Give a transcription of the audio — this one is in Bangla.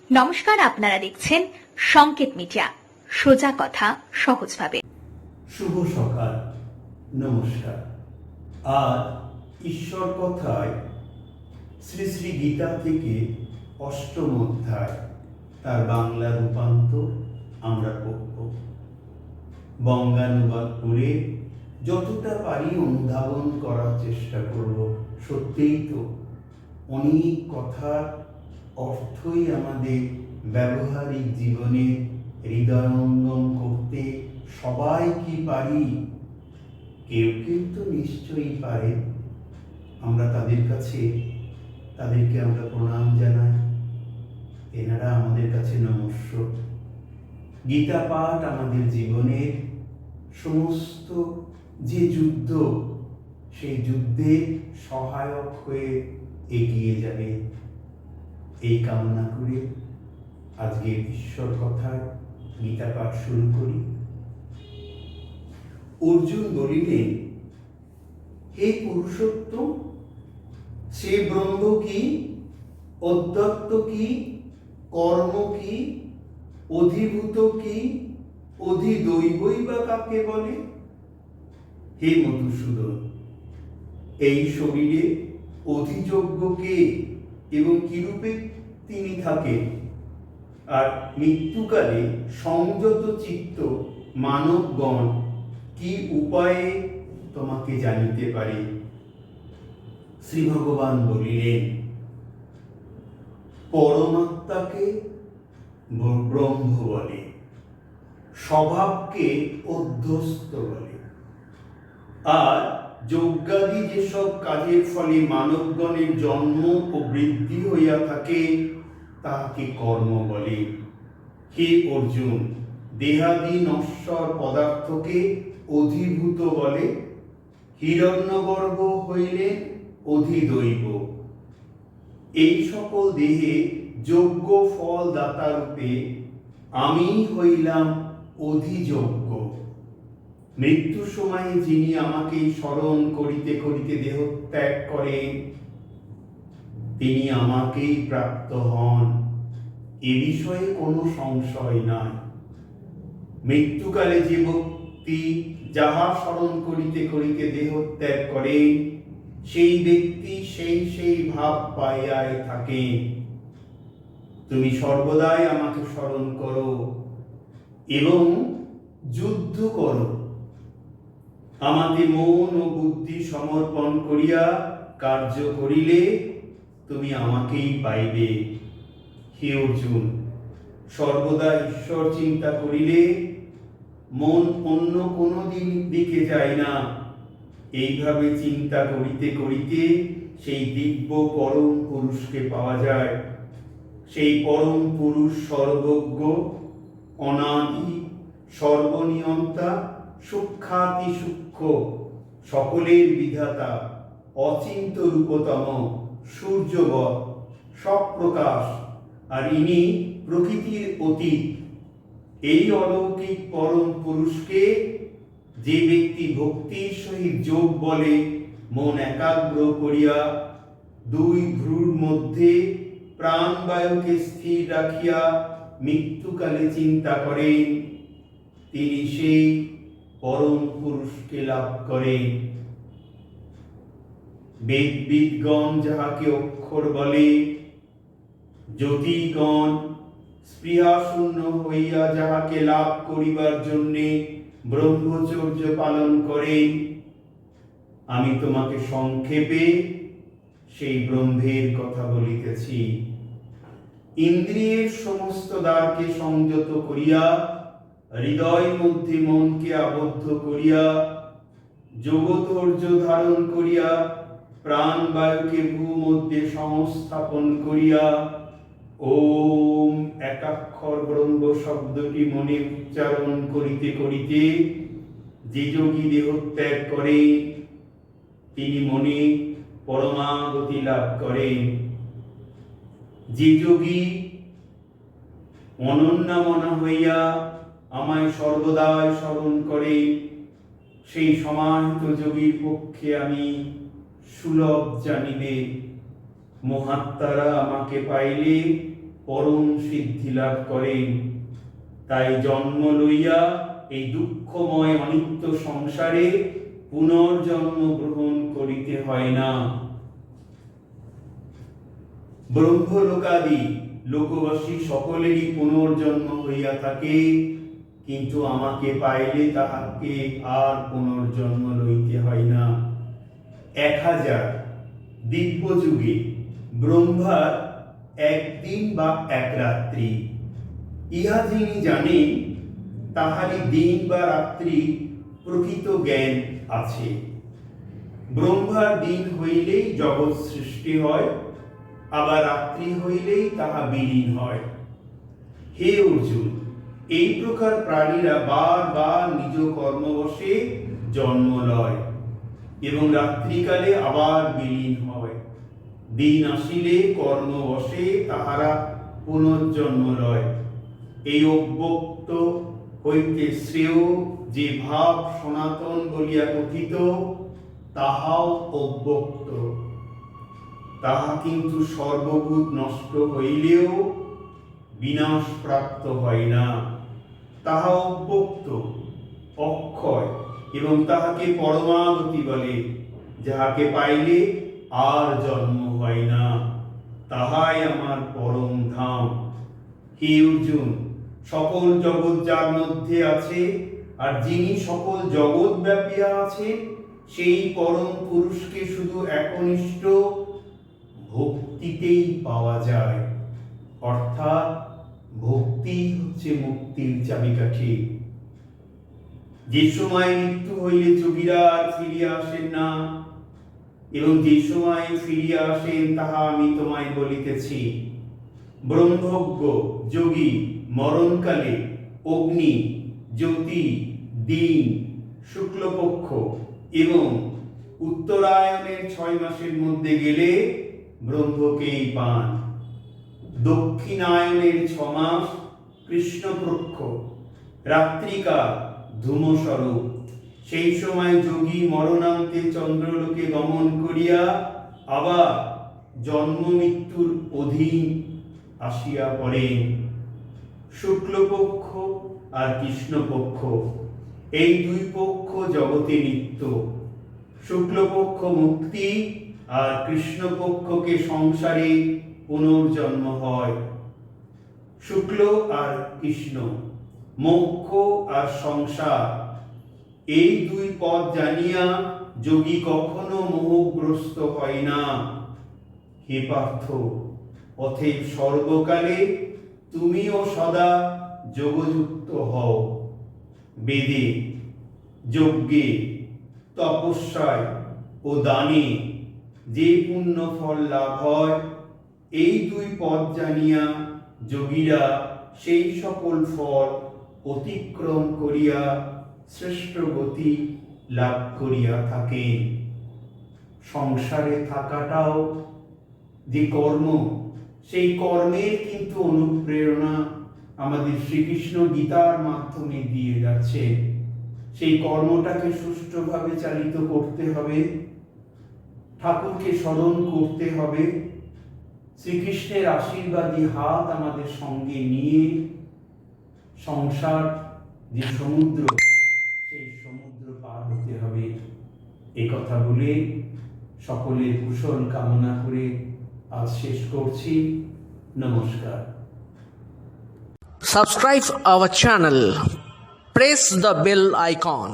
নমস্কার, আপনারা দেখছেন সংকেত মিডিয়া, সোজা কথা সহজভাবে। শুভ সকাল, নমস্কার। আজ ঈশ্বর কথায় শ্রী শ্রী গীতা থেকে অষ্টম অধ্যায়, তার বাংলা রূপান্তর আমরা পড়ব। বঙ্গানুবাদ করে যতটা পারি অনুধাবন করার চেষ্টা করব। সত্যিই তো অনেক কথার অর্থই আমাদের ব্যবহারিক জীবনে হৃদয়ঙ্গম করতে সবাই কি পারি? কেউ কেউ তো নিশ্চয়ই পারে। আমরা তাদেরকে আমরা প্রণাম জানাই। এনারা আমাদের কাছে নমস্য। গীতা পাঠ আমাদের জীবনের সমস্ত যে যুদ্ধ, সেই যুদ্ধে সহায়ক হয়ে এগিয়ে যাবে, এই কামনা করে আজকে ঈশ্বর কথায় গীতা পাঠ শুরু করি। অর্জুন বলিলেন, হে পুরুষোত্তম, সে ব্রহ্ম কি, অদ্বৈত কি, কর্ম কি, অধিভূত কি, অধিদৈবই বা কাকে বলে? হে মধুসূদন, এই শরীরে অধিযোগ্য কে এবং কিরূপে তিনি থাকেন? আর মৃত্যুকালে সংযত চিত্ত মানবগণ কি উপায়ে তোমাকে জানিতে পারে? শ্রী ভগবান বলিলেন, পরমাত্মাকে ব্রহ্ম বলে, স্বভাবকে অধ্যস্ত বলে, আর যজ্ঞাদি যেসব কাজের ফলে মানবগণের জন্ম ও বৃদ্ধি হইয়া থাকে তাহাকে কর্ম বলে। হে অর্জুন, দেহাদি নশ্বর পদার্থকে অধিভূত বলে। হিরণ্যগর্ভ হইলে অধিদৈব। এই সকল দেহে যোগ্য ফল দাতা রূপে আমি হইলাম অধিযোগ্য। মৃত্যু সময়ে যিনি আমাকে স্মরণ করিতে করিতে দেহ ত্যাগ করেন, তিনি আমাকেই প্রাপ্ত হন, এ বিষয়ে কোনো সংশয় নাই। মৃত্যুকালে যে ব্যক্তি যাহা স্মরণ করিতে করিতে দেহ ত্যাগ করেন, সেই ব্যক্তি সেই ভাব পাইয়াই থাকে। তুমি সর্বদাই আমাকে স্মরণ করো এবং যুদ্ধ করো। আমাকে মন ও বুদ্ধি সমর্পণ করিয়া কার্য করিলে তুমি আমাকেই পাইবে। হে অর্জুন, সর্বদা ঈশ্বর চিন্তা করিলে মন অন্য কোনো দিকে যায় না। এইভাবে চিন্তা করিতে করিতে সেই দিব্য পরম পুরুষকে পাওয়া যায়। সেই পরম পুরুষ সর্বজ্ঞ, অনাদি, সর্বনিয়ন্তা, সূক্ষ্মাতি সূক্ষ্ম, সকলের বিধাতা, অচিন্ত রূপতম, সূর্যবৎ, সপ্রকাশ, আর ইনি প্রকৃতির অতীত। এই অলৌকিক পরম পুরুষকে যে ব্যক্তি ভক্তির সহিত যোগ বলে মন একাগ্র করিয়া দুই ভ্রুর মধ্যে প্রাণবায়ুকে স্থির রাখিয়া মৃত্যুকালে চিন্তা করেন, তিনি সেই পরম পুরুষকে লাভ করেন। বেদবিদগণ যাহাকে অক্ষর বলে, জ্যোতিগণ স্পৃহাশূন্য হইয়া যাহাকে লাভ করিবার জন্যে ব্রহ্মচর্য পালন করেন, আমি তোমাকে সংক্ষেপে সেই ব্রহ্মের কথা বলিতেছি। ইন্দ্রিয়ের সমস্ত দ্বারকে সংযত করিয়া, হৃদয় মধ্যে মনকে আবদ্ধ করিয়া, যোগধৈর্য ধারণ করিয়া, প্রাণবায়ুকে ভূমধ্যে সংস্থাপন করিয়া ওম একাক্ষর ব্রহ্ম শব্দটি মনে উচ্চারণ করিতে করিতে যে যোগী দেহ ত্যাগ করে, তিনি মনে পরমাগতি লাভ করেন। যে যোগী অনন্যমনা হইয়া আমায় সর্বদাই স্মরণ করে, সেই সমাহিত যোগীর পক্ষে আমি সুলভ জানিবে। মহাত্মারা আমাকে পাইলে পরম সিদ্ধি লাভ করেন। তাই জন্ম লইয়া এই দুঃখময় অনিত্য সংসারে পুনর্জন্ম গ্রহণ করিতে হয় না। ব্রহ্মলোকাদি লোকবাসী সকলেরই পুনর্জন্ম হইয়া থাকে, কিন্তু আমাকে পাইলে তাহাকে আর পুনর্জন্ম লইতে হয় না। 1000 দিব্য যুগে ব্রহ্মার একদিন বা এক রাত্রি, ইহা যিনি জানেন তাহারই দিন বা রাত্রি প্রকৃত জ্ঞান আছে। ব্রহ্মার দিন হইলেই জগৎ সৃষ্টি হয়, আবার রাত্রি হইলেই তাহা বিলীন হয়। হে অর্জুন, এই প্রকার প্রাণীরা বারবার নিজ কর্মবশে জন্ম লয় এবং রাত্রিকালে আবার বিলীন হয়। দিন আসিলে কর্মবশে তাহারা পুনর্জন্ম লয়। এই অব্যক্ত হইতে শ্রেয় যে ভাব সনাতন বলিয়া কথিত, তাহাও অব্যক্ত। তাহা কিন্তু সর্বভূত নষ্ট হইলেও বিনাশ প্রাপ্ত হয় না। তাহা অব্যক্ত, অক্ষয় এবং তাহাকে পরমাগতি বলে, যাহাকে পাইলে আর জন্ম হয় না। তাহাই আমার পরম ধাম। হে অর্জুন, সকল জগৎ যার মধ্যে আছে আর যিনি সকল জগৎ ব্যাপিয়া আছে, সেই পরম পুরুষকে শুধু একনিষ্ঠ ভক্তিতেই পাওয়া যায়। অর্থাৎ ভক্তি হচ্ছে মুক্তির চাবিকাঠি। যে সময় মৃত্যু হইলে যোগীরা আর ফিরিয়া আসেন না, এবং যে সময় ফিরিয়া আসেন তাহা আমি তোমায় বলিতেছি। ব্রহ্মজ্ঞ যোগী মরণকালে অগ্নি, জ্যোতি, দিন, শুক্লপক্ষ এবং উত্তরায়ণের 6 মাসের মধ্যে গেলে ব্রহ্মকেই পান। দক্ষিণায়নের 6 মাস কৃষ্ণপক্ষ, রাত্রিকাল ধূমস্বরূপ। সেই সময় যোগী মরণান্তে চন্দ্রলোকে গমন করিয়া আবার জন্ম মৃত্যুর অধীন আসিয়া পড়েন। শুক্লপক্ষ আর কৃষ্ণপক্ষ, এই 2 পক্ষ জগতে নিত্য। শুক্লপক্ষ মুক্তি আর কৃষ্ণপক্ষকে সংসারে পুনর্জন্ম হয়। শুক্ল আর কৃষ্ণ, মোক্ষ আর সংসার, এই 2 পদ জানিয়া যোগী কখনো মোহগ্রস্ত হয় না। হে পার্থ, অতএব সর্বকালে তুমিও সদা যোগযুক্ত হও। বেদে, যজ্ঞে, তপস্যায় ও দানে যে পুণ্য ফল লাভ হয়, এই 2 পদ জানিয়া যোগীরা সেই সকল ফল অতিক্রম করিয়া শ্রেষ্ঠ গতি লাভ করিয়া থাকেন। সংসারে থাকাটাও যে কর্ম, সেই কর্মের কিন্তু অনুপ্রেরণা আমাদের শ্রীকৃষ্ণ গীতার মাধ্যমে দিয়ে যাচ্ছে। সেই কর্মটাকে সুষ্ঠুভাবে চালিত করতে হবে, ঠাকুরকে স্মরণ করতে হবে, শ্রীকৃষ্ণের আশীর্বাদী হাত আমাদের সঙ্গে নিয়ে সংসার যে সমুদ্র, সেই সমুদ্র পার হতে হবে। এই কথা বলে সকলের কুশল কামনা করে আজ শেষ করছি। নমস্কার। Subscribe our channel. Press the bell icon.